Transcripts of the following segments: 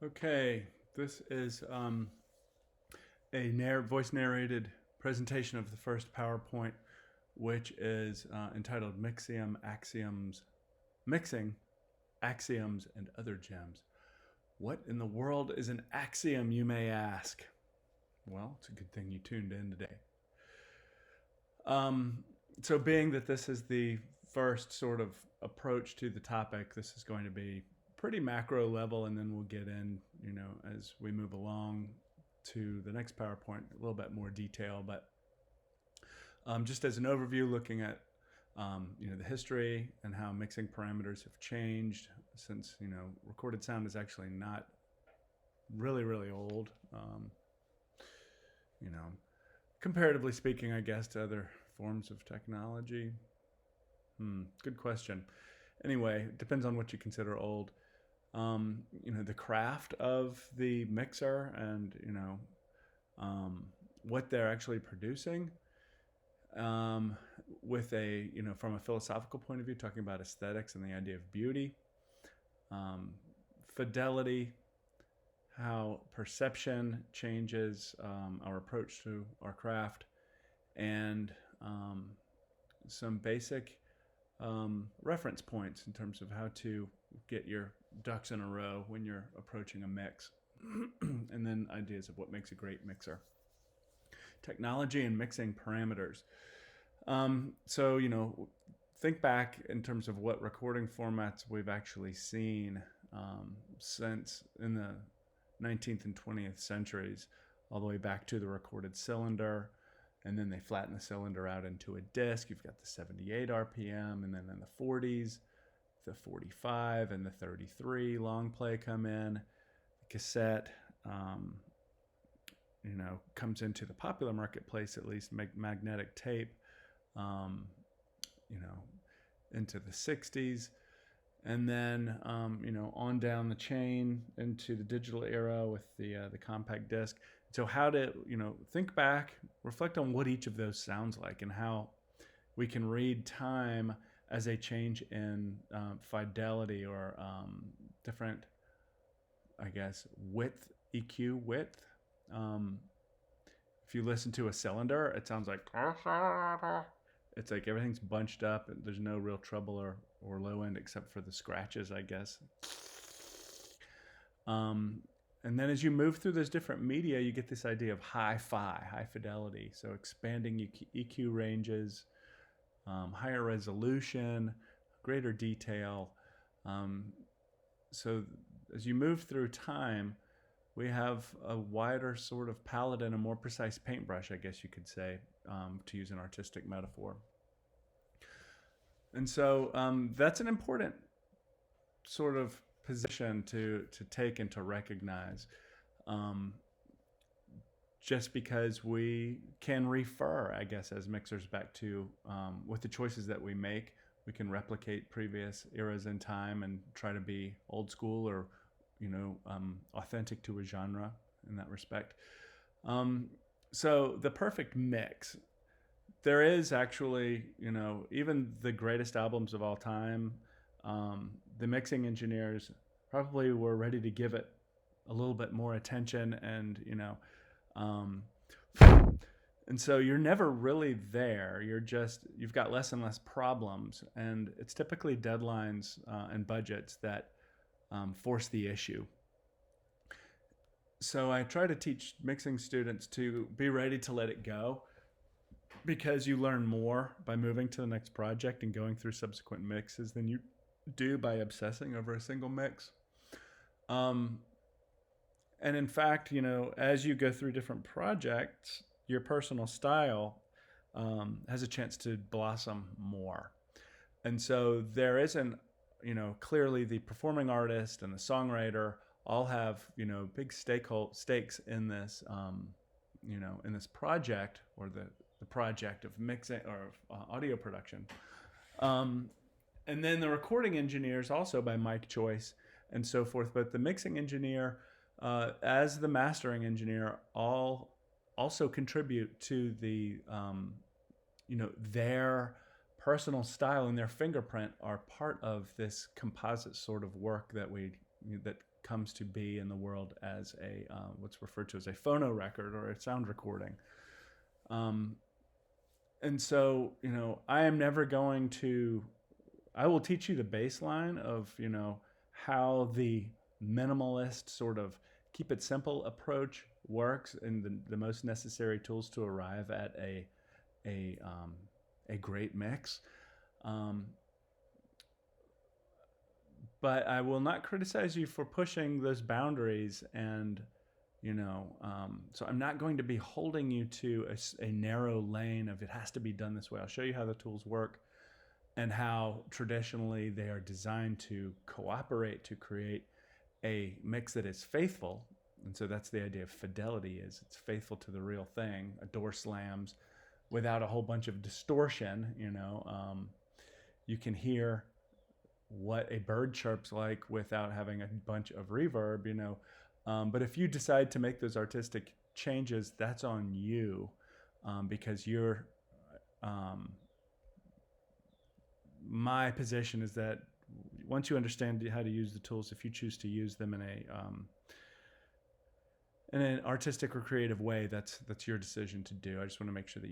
Okay, this is a voice narrated presentation of the first PowerPoint, which is entitled Mixing Axioms and Other Gems. What in the world is an axiom, you may ask? Well, it's a good thing you tuned in today. Um, so, being that this is the first sort of approach to the topic, this is going to be pretty macro level, and then we'll get in, as we move along to the next PowerPoint, a little bit more detail. But just as an overview, looking at the history and how mixing parameters have changed since recorded sound is actually not really old. You know, Comparatively speaking, I guess, to other forms of technology. Good question. Anyway, it depends on what you consider old. The craft of the mixer and what they're actually producing. With from a philosophical point of view, talking about aesthetics and the idea of beauty, fidelity, how perception changes our approach to our craft, and some basic reference points in terms of how to get your ducks in a row when you're approaching a mix, and then ideas of what makes a great mixer. Technology and mixing parameters. Think back in terms of what recording formats we've actually seen since in the 19th and 20th centuries, all the way back to the recorded cylinder, and then they flatten the cylinder out into a disc. You've got the 78 RPM, and then in the 40s, the 45 and the 33 long play come in. The cassette, comes into the popular marketplace, at least magnetic tape, into the 60s. And then, on down the chain into the digital era with the compact disc. So how to, think back, reflect on what each of those sounds like and how we can read time as a change in fidelity or different, I guess, width, EQ width. If you listen to a cylinder, it sounds like it's like everything's bunched up and there's no real treble or low end except for the scratches, I guess. And then as you move through those different media, you get this idea of hi-fi, high fidelity. So expanding EQ ranges, higher resolution, greater detail. So as you move through time, we have a wider sort of palette and a more precise paintbrush, I guess you could say, to use an artistic metaphor. And so that's an important sort of position to take and to recognize, just because we can refer, I guess, as mixers back to, with the choices that we make, we can replicate previous eras in time and try to be old school or authentic to a genre in that respect. So the perfect mix. There is actually, even the greatest albums of all time, the mixing engineers probably were ready to give it a little bit more attention, and and so you're never really there. You've got less and less problems, and it's typically deadlines and budgets that force the issue. So I try to teach mixing students to be ready to let it go, because you learn more by moving to the next project and going through subsequent mixes than you do by obsessing over a single mix. And in fact, as you go through different projects, your personal style has a chance to blossom more. And so there isn't, clearly the performing artist and the songwriter all have, big stakes in this, in this project, or the project of mixing or audio production. And then the recording engineers also by mic choice and so forth. But the mixing engineer, as the mastering engineer, all also contribute to the, their personal style and their fingerprint are part of this composite sort of work that we that comes to be in the world as a what's referred to as a phonorecord or a sound recording. And so, I am never going to, I will teach you the baseline of, how the minimalist sort of keep it simple approach works and the most necessary tools to arrive at a great mix. But I will not criticize you for pushing those boundaries and, so I'm not going to be holding you to a narrow lane of it has to be done this way. I'll show you how the tools work and how traditionally they are designed to cooperate to create a mix that is faithful. And so that's the idea of fidelity, is it's faithful to the real thing. A door slams without a whole bunch of distortion. You can hear what a bird chirps like without having a bunch of reverb, but if you decide to make those artistic changes, that's on you, because you're my position is that once you understand how to use the tools, if you choose to use them in an artistic or creative way, that's your decision to do. I just want to make sure that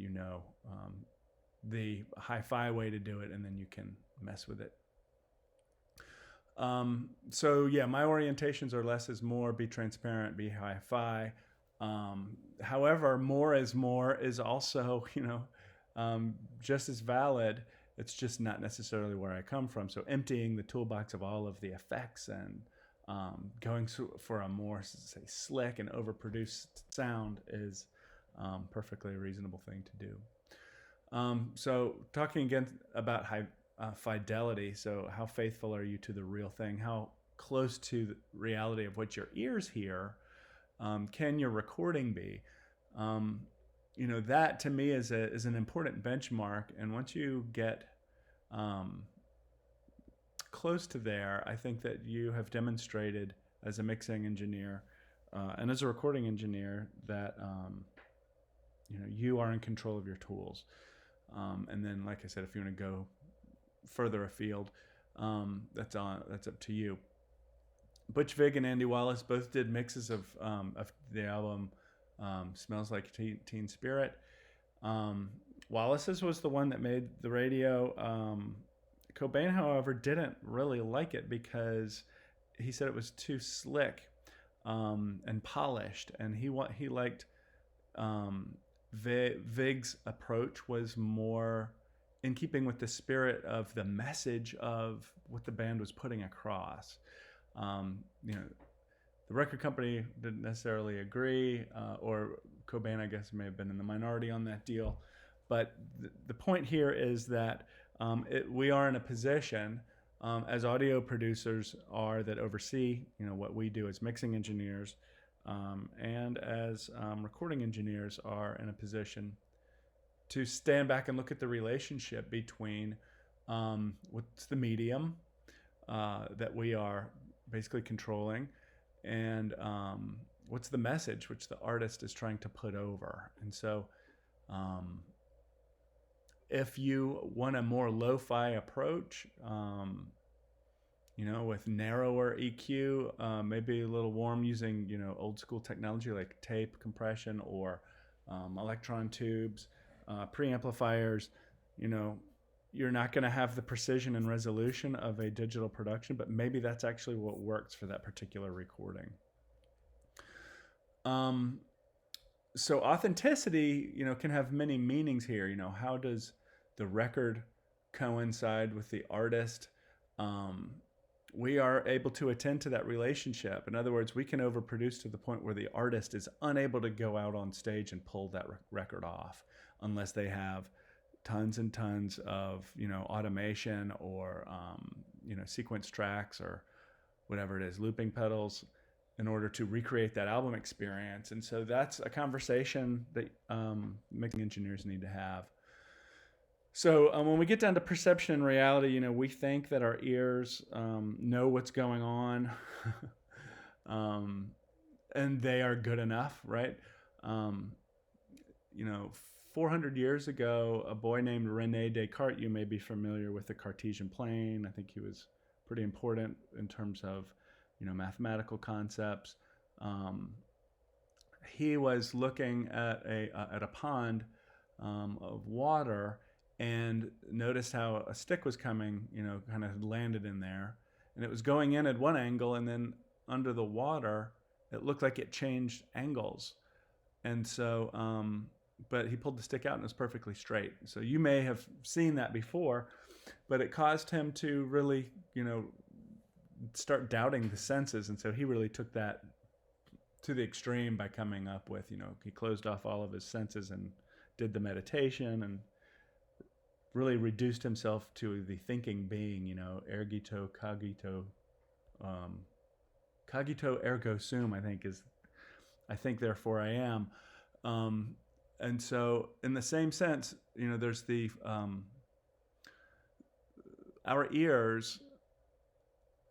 the hi-fi way to do it, and then you can mess with it. So yeah, my orientations are less is more, be transparent, be hi-fi. However, more is also, just as valid. It's just not necessarily where I come from. So emptying the toolbox of all of the effects and going for a more, say, slick and overproduced sound is perfectly a reasonable thing to do. So talking again about fidelity. So how faithful are you to the real thing? How close to the reality of what your ears hear can your recording be? That to me is an important benchmark. And once you get close to there, I think that you have demonstrated as a mixing engineer and as a recording engineer that you are in control of your tools. And then, like I said, if you want to go further afield, that's up to you. Butch Vig and Andy Wallace both did mixes of the album Smells Like Teen Spirit. Wallace's was the one that made the radio. Cobain, however, didn't really like it because he said it was too slick and polished, and he liked Vig's approach was more in keeping with the spirit of the message of what the band was putting across. The record company didn't necessarily agree, or Cobain, I guess, may have been in the minority on that deal. But the point here is that we are in a position, as audio producers are that oversee, what we do as mixing engineers, and as recording engineers are in a position to stand back and look at the relationship between what's the medium that we are basically controlling and what's the message which the artist is trying to put over. And so if you want a more lo-fi approach, with narrower EQ, maybe a little warm using, old school technology like tape compression or electron tubes, preamplifiers, you're not going to have the precision and resolution of a digital production, but maybe that's actually what works for that particular recording. So authenticity, can have many meanings here. How does the record coincide with the artist? We are able to attend to that relationship. In other words, we can overproduce to the point where the artist is unable to go out on stage and pull that record off unless they have tons and tons of, automation or, sequence tracks or whatever it is, looping pedals, in order to recreate that album experience. And so that's a conversation that mixing engineers need to have. So when we get down to perception and reality, we think that our ears know what's going on, and they are good enough, right? 400 years ago, a boy named René Descartes, you may be familiar with the Cartesian plane. I think he was pretty important in terms of, mathematical concepts. He was looking at a pond of water and noticed how a stick was coming, kind of landed in there, and it was going in at one angle, and then under the water, it looked like it changed angles. And so, but he pulled the stick out and it was perfectly straight. So you may have seen that before, but it caused him to really, start doubting the senses. And so he really took that to the extreme by coming up with, he closed off all of his senses and did the meditation and really reduced himself to the thinking being, ergito, cogito, cogito ergo sum, I think therefore I am. And so in the same sense, there's the, our ears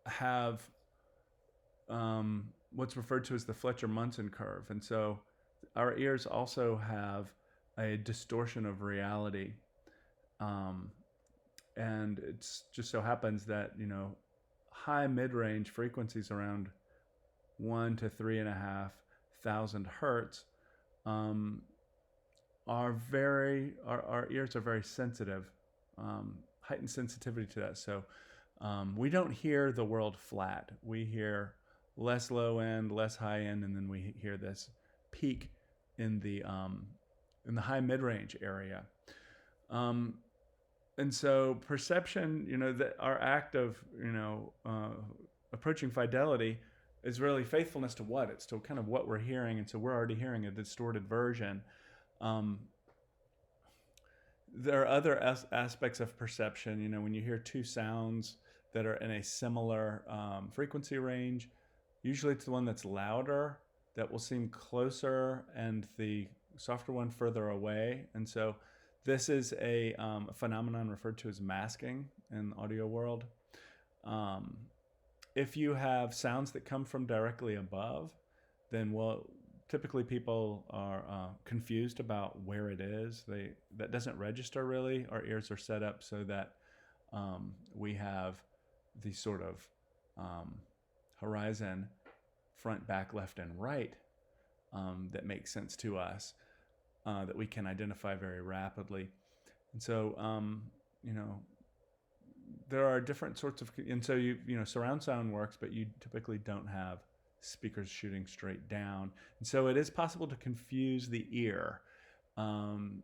have what's referred to as the Fletcher-Munson curve. And so our ears also have a distortion of reality. And it's just so happens that, high mid-range frequencies around 1 to 3.5 thousand hertz our ears are very sensitive, heightened sensitivity to that. So we don't hear the world flat. We hear less low end, less high end, and then we hear this peak in the high mid-range area. And so perception, that our act of, approaching fidelity is really faithfulness to what? It's to kind of what we're hearing. And so we're already hearing a distorted version. There are other aspects of perception, when you hear two sounds that are in a similar frequency range, usually it's the one that's louder that will seem closer and the softer one further away. And so this is a phenomenon referred to as masking in the audio world. If you have sounds that come from directly above, then typically people are confused about where it is. That doesn't register really. Our ears are set up so that we have the sort of horizon, front, back, left, and right that makes sense to us, that we can identify very rapidly. And so, there are different sorts of, and so surround sound works, but you typically don't have speakers shooting straight down. And so it is possible to confuse the ear. And,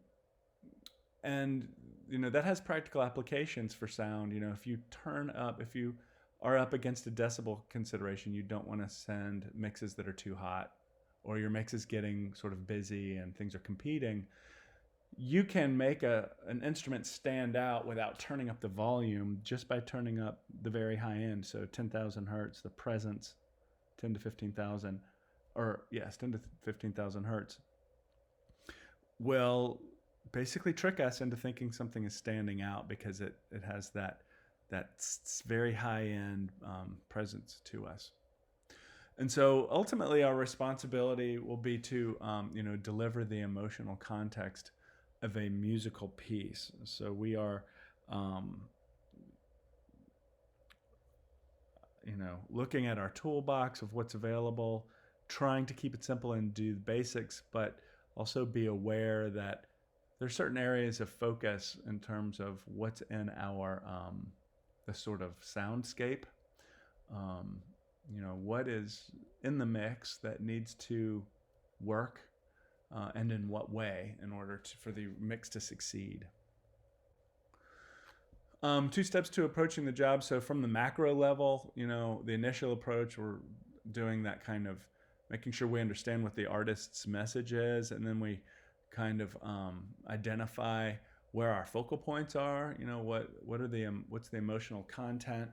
that has practical applications for sound. If you are up against a decibel consideration, you don't want to send mixes that are too hot, or your mix is getting sort of busy and things are competing. You can make an instrument stand out without turning up the volume just by turning up the very high end. So 10,000 hertz, the presence, 10 to 15,000, 10 to 15,000 hertz will basically trick us into thinking something is standing out because it has that very high end presence to us. And so ultimately our responsibility will be to deliver the emotional context of a musical piece. So we are looking at our toolbox of what's available, trying to keep it simple and do the basics, but also be aware that there's certain areas of focus in terms of what's in our the sort of soundscape. What is in the mix that needs to work, and in what way in order for the mix to succeed. 2 steps to approaching the job. So from the macro level, the initial approach, we're doing that kind of making sure we understand what the artist's message is, and then we kind of identify where our focal points are. What's the emotional content,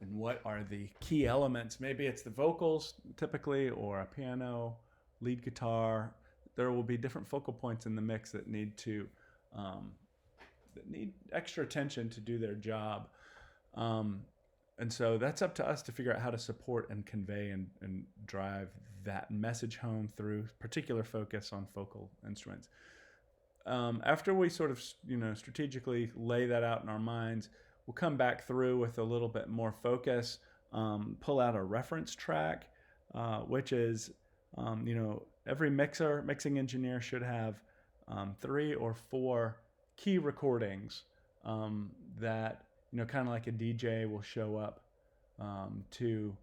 and what are the key elements? Maybe it's the vocals typically, or a piano, lead guitar. There will be different focal points in the mix that need extra attention to do their job. And so that's up to us to figure out how to support and convey and drive that message home through particular focus on focal instruments. After we sort of, strategically lay that out in our minds, we'll come back through with a little bit more focus pull out a reference track, which is, every mixing engineer should have 3 or 4 key recordings that, kind of like a DJ will show up to,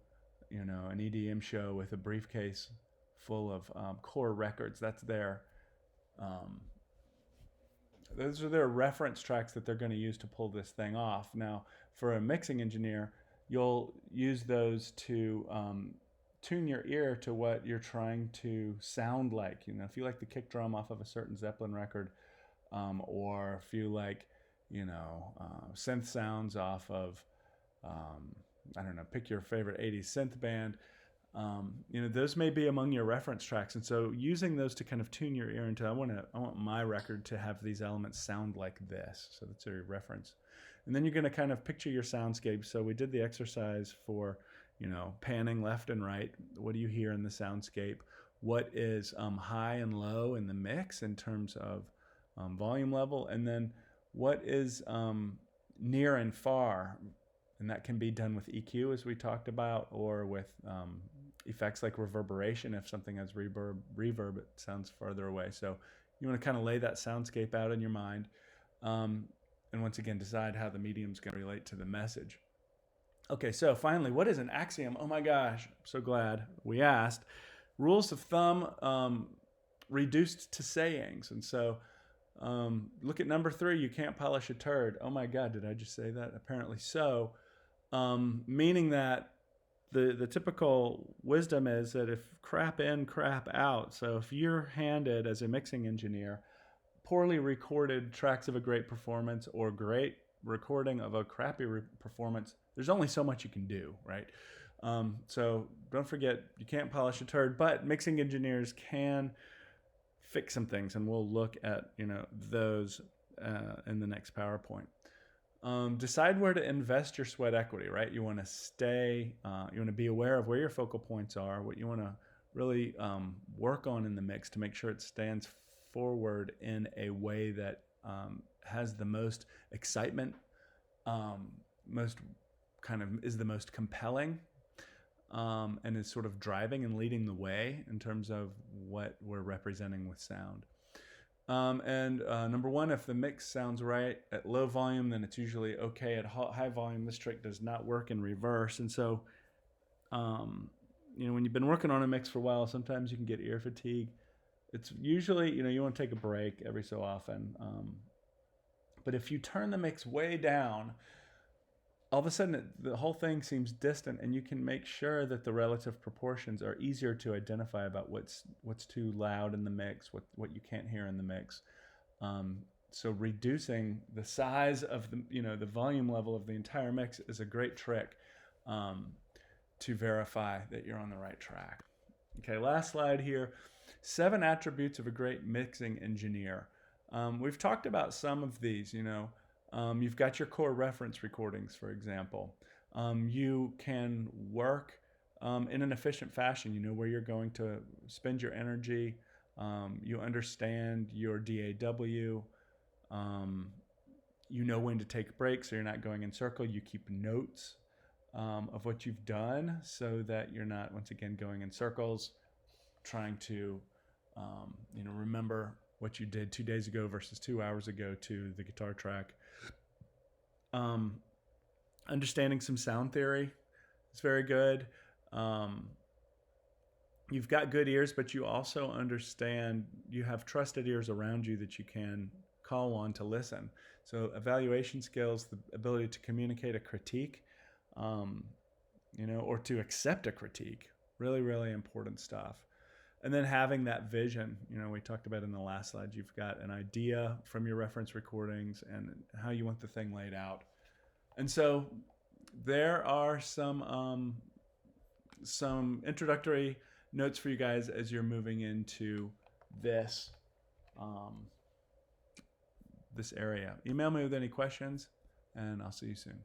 an EDM show with a briefcase full of core records. That's their those are their reference tracks that they're going to use to pull this thing off. Now, for a mixing engineer, you'll use those to tune your ear to what you're trying to sound like. If you like the kick drum off of a certain Zeppelin record, or if you like, synth sounds off of, I don't know, pick your favorite 80s synth band. Those may be among your reference tracks, and so using those to kind of tune your ear into, I want my record to have these elements sound like this. So that's your reference, and then you're going to kind of picture your soundscape. So we did the exercise for, panning left and right. What do you hear in the soundscape? What is high and low in the mix in terms of volume level, and then what is near and far. And that can be done with EQ, as we talked about, or with effects like reverberation. If something has reverb, it sounds farther away. So you want to kind of lay that soundscape out in your mind. And once again, decide how the medium's going to relate to the message. Okay, so finally, what is an axiom? Oh my gosh, I'm so glad we asked. Rules of thumb reduced to sayings. And so look at number 3, you can't polish a turd. Oh my God, did I just say that? Apparently so. Meaning that the typical wisdom is that if crap in, crap out. So if you're handed, as a mixing engineer, poorly recorded tracks of a great performance or great recording of a crappy performance, there's only so much you can do, right? So don't forget, you can't polish a turd, but mixing engineers can fix some things, and we'll look at those in the next PowerPoint. Decide where to invest your sweat equity, right? You want to stay, you want to be aware of where your focal points are, what you want to really work on in the mix to make sure it stands forward in a way that has the most excitement, most kind of is the most compelling, and is sort of driving and leading the way in terms of what we're representing with sound. Number 1, if the mix sounds right at low volume, then it's usually okay at high volume. This trick does not work in reverse. And so, when you've been working on a mix for a while, sometimes you can get ear fatigue. It's usually, you want to take a break every so often. But if you turn the mix way down, all of a sudden the whole thing seems distant, and you can make sure that the relative proportions are easier to identify about what's too loud in the mix, what you can't hear in the mix. So reducing the size of the volume level of the entire mix is a great trick to verify that you're on the right track. Okay, last slide here. 7 attributes of a great mixing engineer. We've talked about some of these, you've got your core reference recordings, for example. You can work in an efficient fashion. You know where you're going to spend your energy. You understand your DAW. You know when to take breaks, so you're not going in circle. You keep notes of what you've done so that you're not, once again, going in circles, trying to remember what you did 2 days ago versus 2 hours ago to the guitar track. Understanding some sound theory is very good. You've got good ears, but you also understand, you have trusted ears around you that you can call on to listen. So evaluation skills, the ability to communicate a critique, or to accept a critique, really, really important stuff. And then having that vision, we talked about in the last slide, you've got an idea from your reference recordings and how you want the thing laid out. And so there are some introductory notes for you guys as you're moving into this area. Email me with any questions, and I'll see you soon.